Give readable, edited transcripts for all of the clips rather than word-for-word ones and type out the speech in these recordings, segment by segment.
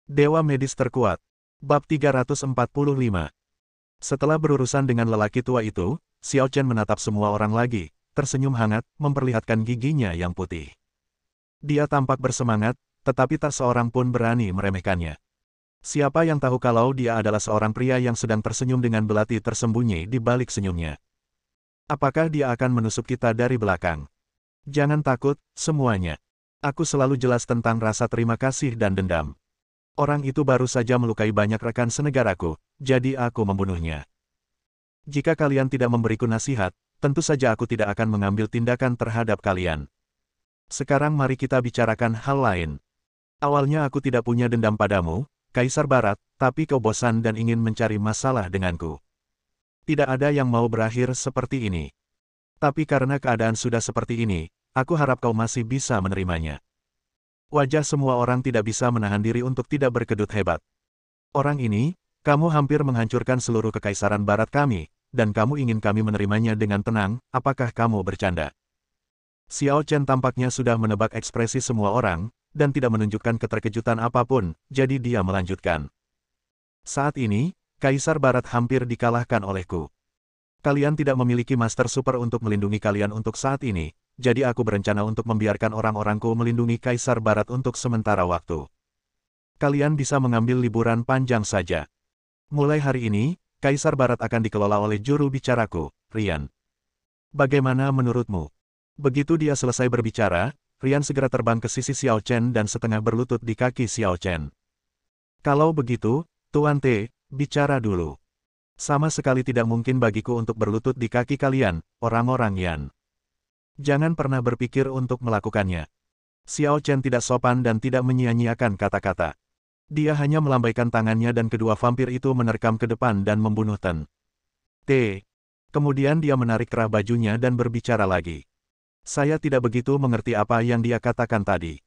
Dewa Medis Terkuat. Bab 345. Setelah berurusan dengan lelaki tua itu, Xiao Chen menatap semua orang lagi, tersenyum hangat, memperlihatkan giginya yang putih. Dia tampak bersemangat, tetapi tak seorang pun berani meremehkannya. Siapa yang tahu kalau dia adalah seorang pria yang sedang tersenyum dengan belati tersembunyi di balik senyumnya? Apakah dia akan menusuk kita dari belakang? Jangan takut, semuanya. Aku selalu jelas tentang rasa terima kasih dan dendam. Orang itu baru saja melukai banyak rekan senegaraku, jadi aku membunuhnya. Jika kalian tidak memberiku nasihat, tentu saja aku tidak akan mengambil tindakan terhadap kalian. Sekarang mari kita bicarakan hal lain. Awalnya aku tidak punya dendam padamu, Kaisar Barat, tapi kau bosan dan ingin mencari masalah denganku. Tidak ada yang mau berakhir seperti ini. Tapi karena keadaan sudah seperti ini, aku harap kau masih bisa menerimanya. Wajah semua orang tidak bisa menahan diri untuk tidak berkedut hebat. Orang ini, kamu hampir menghancurkan seluruh kekaisaran barat kami, dan kamu ingin kami menerimanya dengan tenang, apakah kamu bercanda? Xiao Chen tampaknya sudah menebak ekspresi semua orang, dan tidak menunjukkan keterkejutan apapun, jadi dia melanjutkan. Saat ini, Kaisar Barat hampir dikalahkan olehku. Kalian tidak memiliki Master Super untuk melindungi kalian untuk saat ini, jadi aku berencana untuk membiarkan orang-orangku melindungi Kaisar Barat untuk sementara waktu. Kalian bisa mengambil liburan panjang saja. Mulai hari ini, Kaisar Barat akan dikelola oleh juru bicaraku, Rian. Bagaimana menurutmu? Begitu dia selesai berbicara, Rian segera terbang ke sisi Xiao Chen dan setengah berlutut di kaki Xiao Chen. Kalau begitu, Tuan Te, bicara dulu. Sama sekali tidak mungkin bagiku untuk berlutut di kaki kalian, orang-orang Yan. Jangan pernah berpikir untuk melakukannya. Xiao Chen tidak sopan dan tidak menyia-nyiakan kata-kata. Dia hanya melambaikan tangannya dan kedua vampir itu menerkam ke depan dan membunuh Ten. T. Kemudian dia menarik kerah bajunya dan berbicara lagi. Saya tidak begitu mengerti apa yang dia katakan tadi.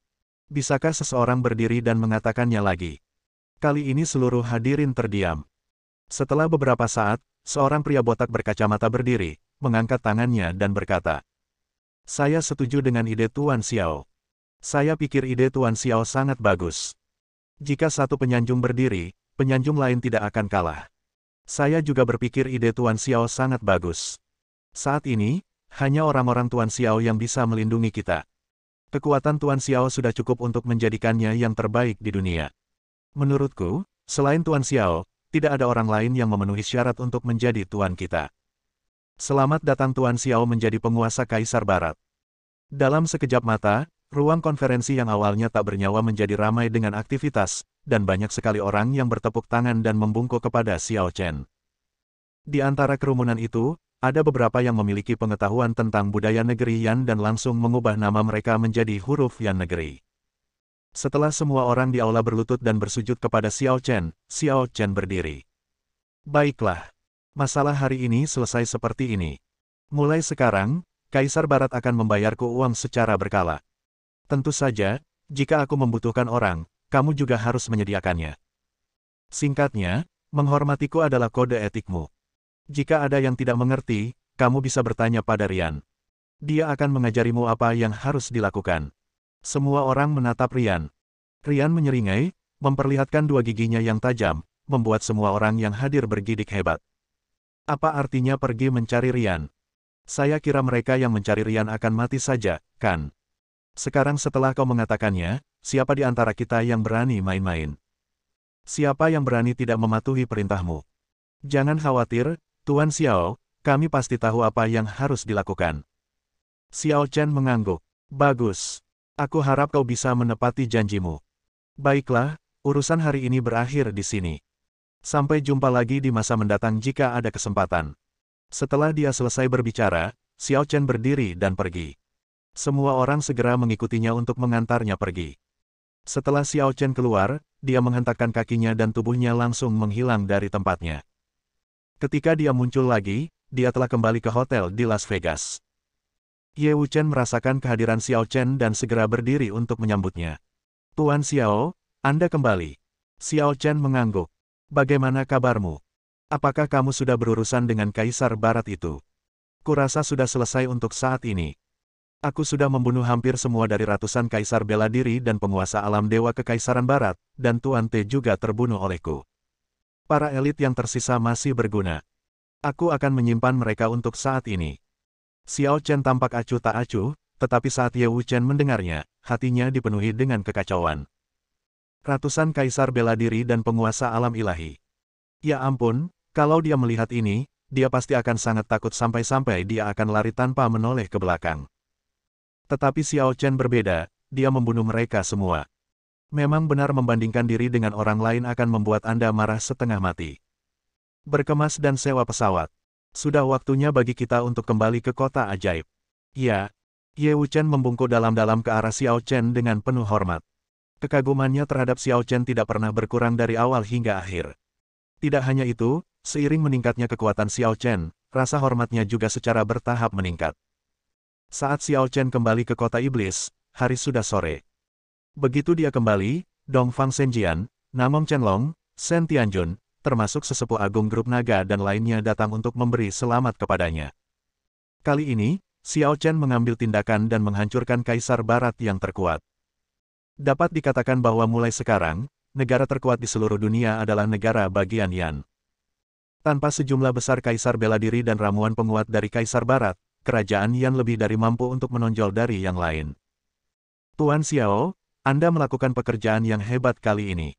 Bisakah seseorang berdiri dan mengatakannya lagi? Kali ini seluruh hadirin terdiam. Setelah beberapa saat, seorang pria botak berkacamata berdiri, mengangkat tangannya dan berkata, "Saya setuju dengan ide Tuan Xiao. Saya pikir ide Tuan Xiao sangat bagus. Jika satu penyanjung berdiri, penyanjung lain tidak akan kalah. Saya juga berpikir ide Tuan Xiao sangat bagus. Saat ini, hanya orang-orang Tuan Xiao yang bisa melindungi kita. Kekuatan Tuan Xiao sudah cukup untuk menjadikannya yang terbaik di dunia. Menurutku, selain Tuan Xiao, tidak ada orang lain yang memenuhi syarat untuk menjadi Tuan kita. Selamat datang Tuan Xiao menjadi penguasa Kaisar Barat." Dalam sekejap mata, ruang konferensi yang awalnya tak bernyawa menjadi ramai dengan aktivitas, dan banyak sekali orang yang bertepuk tangan dan membungkuk kepada Xiao Chen. Di antara kerumunan itu, ada beberapa yang memiliki pengetahuan tentang budaya negeri Yan dan langsung mengubah nama mereka menjadi huruf Yan negeri. Setelah semua orang di aula berlutut dan bersujud kepada Xiao Chen berdiri. "Baiklah. Masalah hari ini selesai seperti ini. Mulai sekarang, Kaisar Barat akan membayarku uang secara berkala. Tentu saja, jika aku membutuhkan orang, kamu juga harus menyediakannya. Singkatnya, menghormatiku adalah kode etikmu. Jika ada yang tidak mengerti, kamu bisa bertanya pada Rian. Dia akan mengajarimu apa yang harus dilakukan." Semua orang menatap Rian. Rian menyeringai, memperlihatkan dua giginya yang tajam, membuat semua orang yang hadir bergidik hebat. Apa artinya pergi mencari Rian? Saya kira mereka yang mencari Rian akan mati saja, kan? Sekarang setelah kau mengatakannya, siapa di antara kita yang berani main-main? Siapa yang berani tidak mematuhi perintahmu? Jangan khawatir, Tuan Xiao, kami pasti tahu apa yang harus dilakukan. Xiao Chen mengangguk. Bagus. Aku harap kau bisa menepati janjimu. Baiklah, urusan hari ini berakhir di sini. Sampai jumpa lagi di masa mendatang jika ada kesempatan. Setelah dia selesai berbicara, Xiao Chen berdiri dan pergi. Semua orang segera mengikutinya untuk mengantarnya pergi. Setelah Xiao Chen keluar, dia menghentakkan kakinya dan tubuhnya langsung menghilang dari tempatnya. Ketika dia muncul lagi, dia telah kembali ke hotel di Las Vegas. Ye Wuchen merasakan kehadiran Xiao Chen dan segera berdiri untuk menyambutnya. "Tuan Xiao, Anda kembali." Xiao Chen mengangguk. "Bagaimana kabarmu? Apakah kamu sudah berurusan dengan Kaisar Barat itu?" "Kurasa sudah selesai untuk saat ini." Aku sudah membunuh hampir semua dari ratusan kaisar bela diri dan penguasa alam dewa kekaisaran barat, dan Tuan T juga terbunuh olehku. Para elit yang tersisa masih berguna. Aku akan menyimpan mereka untuk saat ini. Xiao Chen tampak acuh tak acuh, tetapi saat Ye Wuchen mendengarnya, hatinya dipenuhi dengan kekacauan. Ratusan kaisar bela diri dan penguasa alam ilahi. Ya ampun, kalau dia melihat ini, dia pasti akan sangat takut sampai-sampai dia akan lari tanpa menoleh ke belakang. Tetapi Xiao Chen berbeda, dia membunuh mereka semua. Memang benar membandingkan diri dengan orang lain akan membuat Anda marah setengah mati. Berkemas dan sewa pesawat. Sudah waktunya bagi kita untuk kembali ke kota ajaib. Ya. Ye Wuchen membungkuk dalam-dalam ke arah Xiao Chen dengan penuh hormat. Kekagumannya terhadap Xiao Chen tidak pernah berkurang dari awal hingga akhir. Tidak hanya itu, seiring meningkatnya kekuatan Xiao Chen, rasa hormatnya juga secara bertahap meningkat. Saat Xiao Chen kembali ke kota iblis, hari sudah sore. Begitu dia kembali, Dongfang Zhenjian, Namong Chenlong, Shen Tianjun, termasuk sesepuh agung grup naga dan lainnya datang untuk memberi selamat kepadanya. Kali ini, Xiao Chen mengambil tindakan dan menghancurkan kaisar barat yang terkuat. Dapat dikatakan bahwa mulai sekarang, negara terkuat di seluruh dunia adalah negara bagian Yan. Tanpa sejumlah besar kaisar bela diri dan ramuan penguat dari kaisar barat, kerajaan Yan lebih dari mampu untuk menonjol dari yang lain. Tuan Xiao, Anda melakukan pekerjaan yang hebat kali ini.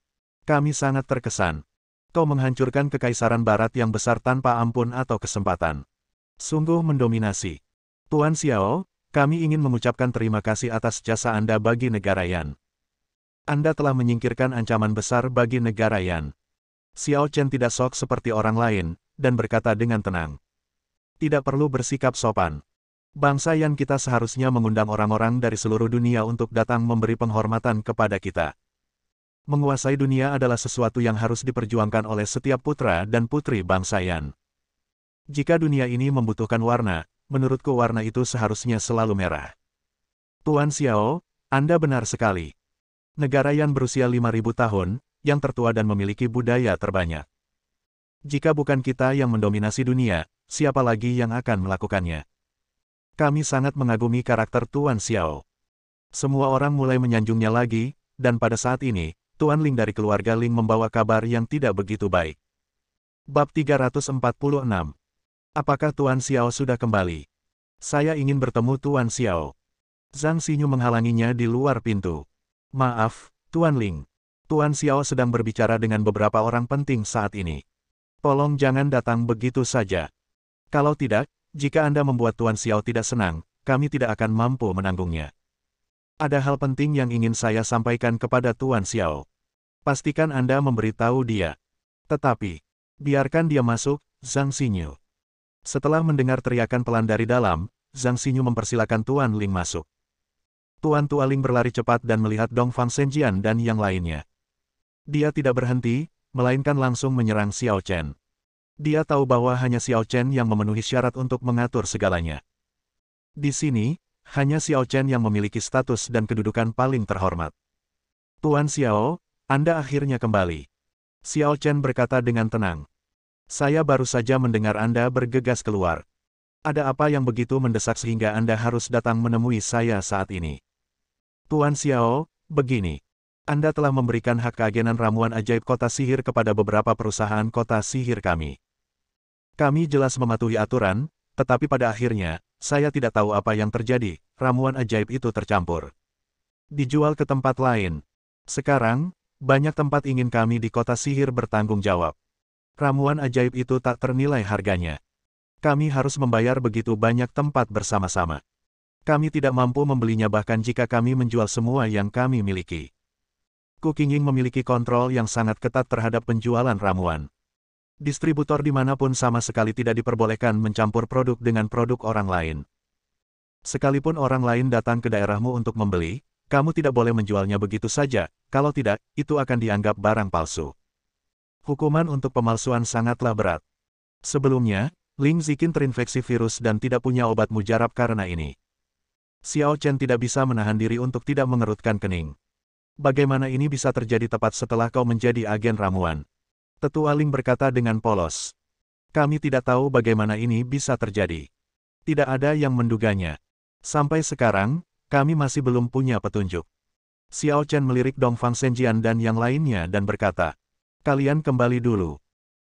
Kami sangat terkesan. Kau menghancurkan kekaisaran barat yang besar tanpa ampun atau kesempatan. Sungguh mendominasi. Tuan Xiao, kami ingin mengucapkan terima kasih atas jasa Anda bagi negara Yan. Anda telah menyingkirkan ancaman besar bagi negara Yan. Xiao Chen tidak sok seperti orang lain, dan berkata dengan tenang. Tidak perlu bersikap sopan. Bangsa Yan kita seharusnya mengundang orang-orang dari seluruh dunia untuk datang memberi penghormatan kepada kita. Menguasai dunia adalah sesuatu yang harus diperjuangkan oleh setiap putra dan putri bangsa Yan. Jika dunia ini membutuhkan warna, menurutku warna itu seharusnya selalu merah. Tuan Xiao, Anda benar sekali. Negara Yan berusia 5.000 tahun, yang tertua dan memiliki budaya terbanyak. Jika bukan kita yang mendominasi dunia, siapa lagi yang akan melakukannya? Kami sangat mengagumi karakter Tuan Xiao. Semua orang mulai menyanjungnya lagi, dan pada saat ini, Tuan Ling dari keluarga Ling membawa kabar yang tidak begitu baik. Bab 346. Apakah Tuan Xiao sudah kembali? Saya ingin bertemu Tuan Xiao. Zhang Xinyu menghalanginya di luar pintu. Maaf, Tuan Ling. Tuan Xiao sedang berbicara dengan beberapa orang penting saat ini. Tolong jangan datang begitu saja. Kalau tidak, jika Anda membuat Tuan Xiao tidak senang, kami tidak akan mampu menanggungnya. Ada hal penting yang ingin saya sampaikan kepada Tuan Xiao. Pastikan Anda memberitahu dia. Tetapi, biarkan dia masuk, Zhang Xinyu. Setelah mendengar teriakan pelan dari dalam, Zhang Xinyu mempersilakan Tuan Ling masuk. Tuan Tua Ling berlari cepat dan melihat Dongfang Zhenjian dan yang lainnya. Dia tidak berhenti, melainkan langsung menyerang Xiao Chen. Dia tahu bahwa hanya Xiao Chen yang memenuhi syarat untuk mengatur segalanya. Di sini, hanya Xiao Chen yang memiliki status dan kedudukan paling terhormat. Tuan Xiao, Anda akhirnya kembali. Xiao Chen berkata dengan tenang. Saya baru saja mendengar Anda bergegas keluar. Ada apa yang begitu mendesak sehingga Anda harus datang menemui saya saat ini? Tuan Xiao, begini. Anda telah memberikan hak keagenan ramuan ajaib kota sihir kepada beberapa perusahaan kota sihir kami. Kami jelas mematuhi aturan, tetapi pada akhirnya, saya tidak tahu apa yang terjadi, ramuan ajaib itu tercampur. Dijual ke tempat lain. Sekarang, banyak tempat ingin kami di kota sihir bertanggung jawab. Ramuan ajaib itu tak ternilai harganya. Kami harus membayar begitu banyak tempat bersama-sama. Kami tidak mampu membelinya bahkan jika kami menjual semua yang kami miliki. Kukinging memiliki kontrol yang sangat ketat terhadap penjualan ramuan. Distributor dimanapun sama sekali tidak diperbolehkan mencampur produk dengan produk orang lain. Sekalipun orang lain datang ke daerahmu untuk membeli, kamu tidak boleh menjualnya begitu saja, kalau tidak, itu akan dianggap barang palsu. Hukuman untuk pemalsuan sangatlah berat. Sebelumnya, Ling Ziqin terinfeksi virus dan tidak punya obat mujarab karena ini. Xiao Chen tidak bisa menahan diri untuk tidak mengerutkan kening. Bagaimana ini bisa terjadi tepat setelah kau menjadi agen ramuan? Tetua Ling berkata dengan polos. Kami tidak tahu bagaimana ini bisa terjadi. Tidak ada yang menduganya. Sampai sekarang, kami masih belum punya petunjuk. Xiao Chen melirik Dongfang Zhenjian dan yang lainnya dan berkata, kalian kembali dulu.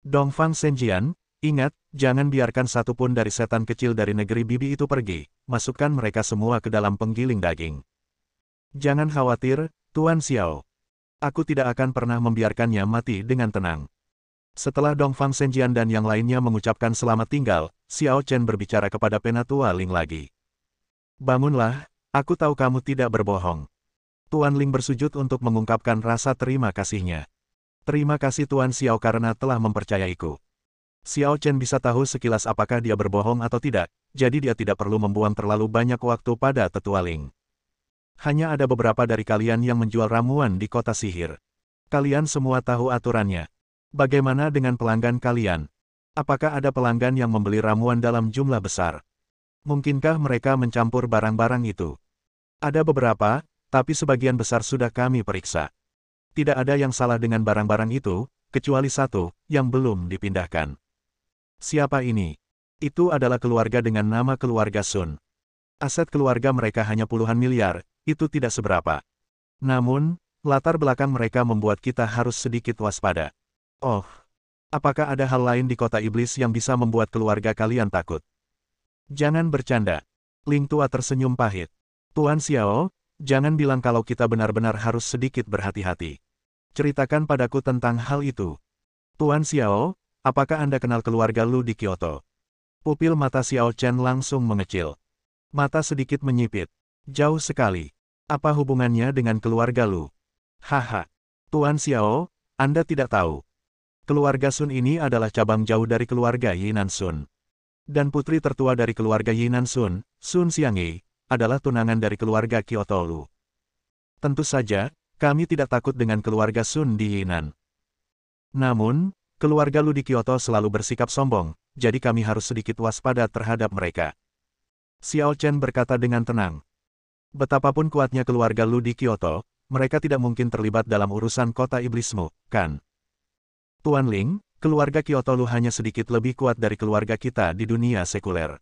Dongfang Zhenjian, ingat, jangan biarkan satupun dari setan kecil dari negeri bibi itu pergi, masukkan mereka semua ke dalam penggiling daging. Jangan khawatir, Tuan Xiao. Aku tidak akan pernah membiarkannya mati dengan tenang. Setelah Dongfang Zhenjian dan yang lainnya mengucapkan selamat tinggal, Xiao Chen berbicara kepada Penatua Ling lagi. Bangunlah, aku tahu kamu tidak berbohong. Tuan Ling bersujud untuk mengungkapkan rasa terima kasihnya. Terima kasih Tuan Xiao karena telah mempercayaiku. Xiao Chen bisa tahu sekilas apakah dia berbohong atau tidak, jadi dia tidak perlu membuang terlalu banyak waktu pada Tetua Ling. Hanya ada beberapa dari kalian yang menjual ramuan di kota sihir. Kalian semua tahu aturannya. Bagaimana dengan pelanggan kalian? Apakah ada pelanggan yang membeli ramuan dalam jumlah besar? Mungkinkah mereka mencampur barang-barang itu? Ada beberapa, tapi sebagian besar sudah kami periksa. Tidak ada yang salah dengan barang-barang itu, kecuali satu, yang belum dipindahkan. Siapa ini? Itu adalah keluarga dengan nama keluarga Sun. Aset keluarga mereka hanya puluhan miliar, itu tidak seberapa. Namun, latar belakang mereka membuat kita harus sedikit waspada. Oh, apakah ada hal lain di kota iblis yang bisa membuat keluarga kalian takut? Jangan bercanda. Ling Tua tersenyum pahit. Tuan Xiao, jangan bilang kalau kita benar-benar harus sedikit berhati-hati. Ceritakan padaku tentang hal itu. Tuan Xiao, apakah Anda kenal keluarga Lu di Kyoto? Pupil mata Xiao Chen langsung mengecil. Mata sedikit menyipit. Jauh sekali. Apa hubungannya dengan keluarga Lu? Haha. Tuan Xiao, Anda tidak tahu. Keluarga Sun ini adalah cabang jauh dari keluarga Yinan Sun. Dan putri tertua dari keluarga Yinan Sun, Sun Xiangyi, adalah tunangan dari keluarga Kyoto Lu. Tentu saja, kami tidak takut dengan keluarga Sun di Yinan. Namun, keluarga Lu di Kyoto selalu bersikap sombong, jadi kami harus sedikit waspada terhadap mereka. Xiao Chen berkata dengan tenang. Betapapun kuatnya keluarga Lu di Kyoto, mereka tidak mungkin terlibat dalam urusan kota iblismu, kan? Tuan Ling, keluarga Kyoto Lu hanya sedikit lebih kuat dari keluarga kita di dunia sekuler.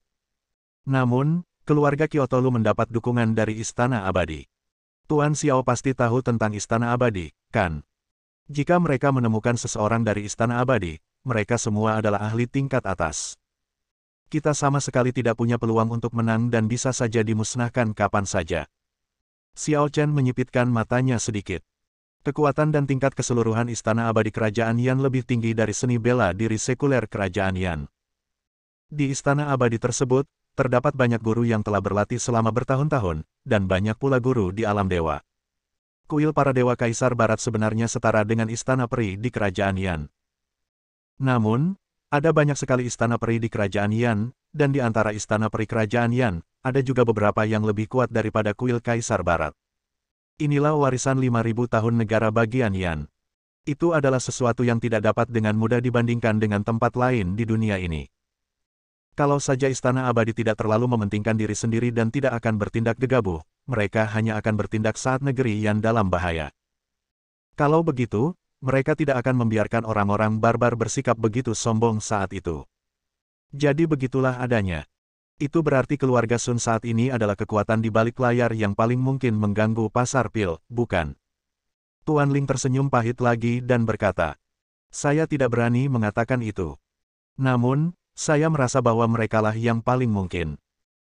Namun, keluarga Kyoto Lu mendapat dukungan dari Istana Abadi. Tuan Xiao pasti tahu tentang Istana Abadi, kan? Jika mereka menemukan seseorang dari Istana Abadi, mereka semua adalah ahli tingkat atas. Kita sama sekali tidak punya peluang untuk menang dan bisa saja dimusnahkan kapan saja. Xiao Chen menyipitkan matanya sedikit. Kekuatan dan tingkat keseluruhan Istana Abadi Kerajaan Yan lebih tinggi dari seni bela diri sekuler Kerajaan Yan. Di Istana Abadi tersebut, terdapat banyak guru yang telah berlatih selama bertahun-tahun, dan banyak pula guru di alam dewa. Kuil para dewa Kaisar Barat sebenarnya setara dengan Istana Peri di Kerajaan Yan. Namun, ada banyak sekali Istana Peri di Kerajaan Yan, dan di antara Istana Peri Kerajaan Yan, ada juga beberapa yang lebih kuat daripada kuil Kaisar Barat. Inilah warisan 5.000 tahun negara bagian Yan. Itu adalah sesuatu yang tidak dapat dengan mudah dibandingkan dengan tempat lain di dunia ini. Kalau saja Istana Abadi tidak terlalu mementingkan diri sendiri dan tidak akan bertindak gegabah, mereka hanya akan bertindak saat negeri yang dalam bahaya. Kalau begitu, mereka tidak akan membiarkan orang-orang barbar bersikap begitu sombong saat itu. Jadi begitulah adanya. Itu berarti keluarga Sun saat ini adalah kekuatan di balik layar yang paling mungkin mengganggu pasar pil, bukan? Tuan Ling tersenyum pahit lagi dan berkata, saya tidak berani mengatakan itu. Namun, saya merasa bahwa merekalah yang paling mungkin.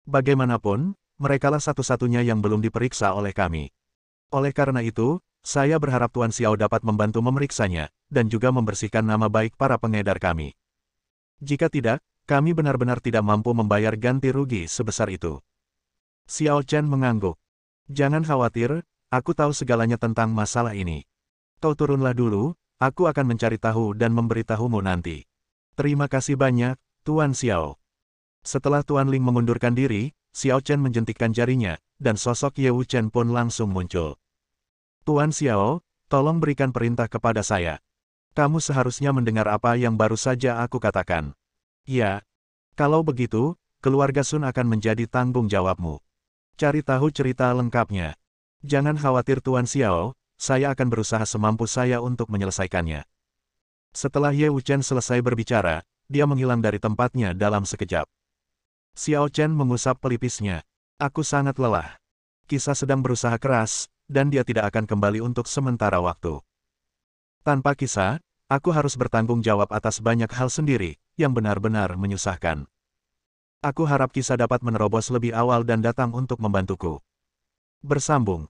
Bagaimanapun, merekalah satu-satunya yang belum diperiksa oleh kami. Oleh karena itu, saya berharap Tuan Xiao dapat membantu memeriksanya, dan juga membersihkan nama baik para pengedar kami. Jika tidak, kami benar-benar tidak mampu membayar ganti rugi sebesar itu. Xiao Chen mengangguk. Jangan khawatir, aku tahu segalanya tentang masalah ini. Kau turunlah dulu, aku akan mencari tahu dan memberitahumu nanti. Terima kasih banyak, Tuan Xiao. Setelah Tuan Ling mengundurkan diri, Xiao Chen menjentikkan jarinya, dan sosok Ye Wuchen pun langsung muncul. Tuan Xiao, tolong berikan perintah kepada saya. Kamu seharusnya mendengar apa yang baru saja aku katakan. Ya, kalau begitu, keluarga Sun akan menjadi tanggung jawabmu. Cari tahu cerita lengkapnya. Jangan khawatir Tuan Xiao, saya akan berusaha semampu saya untuk menyelesaikannya. Setelah Ye Wuchen selesai berbicara, dia menghilang dari tempatnya dalam sekejap. Xiao Chen mengusap pelipisnya. Aku sangat lelah. Kisah sedang berusaha keras, dan dia tidak akan kembali untuk sementara waktu. Tanpa Kisah, aku harus bertanggung jawab atas banyak hal sendiri, yang benar-benar menyusahkan. Aku harap Kisah dapat menerobos lebih awal dan datang untuk membantuku. Bersambung.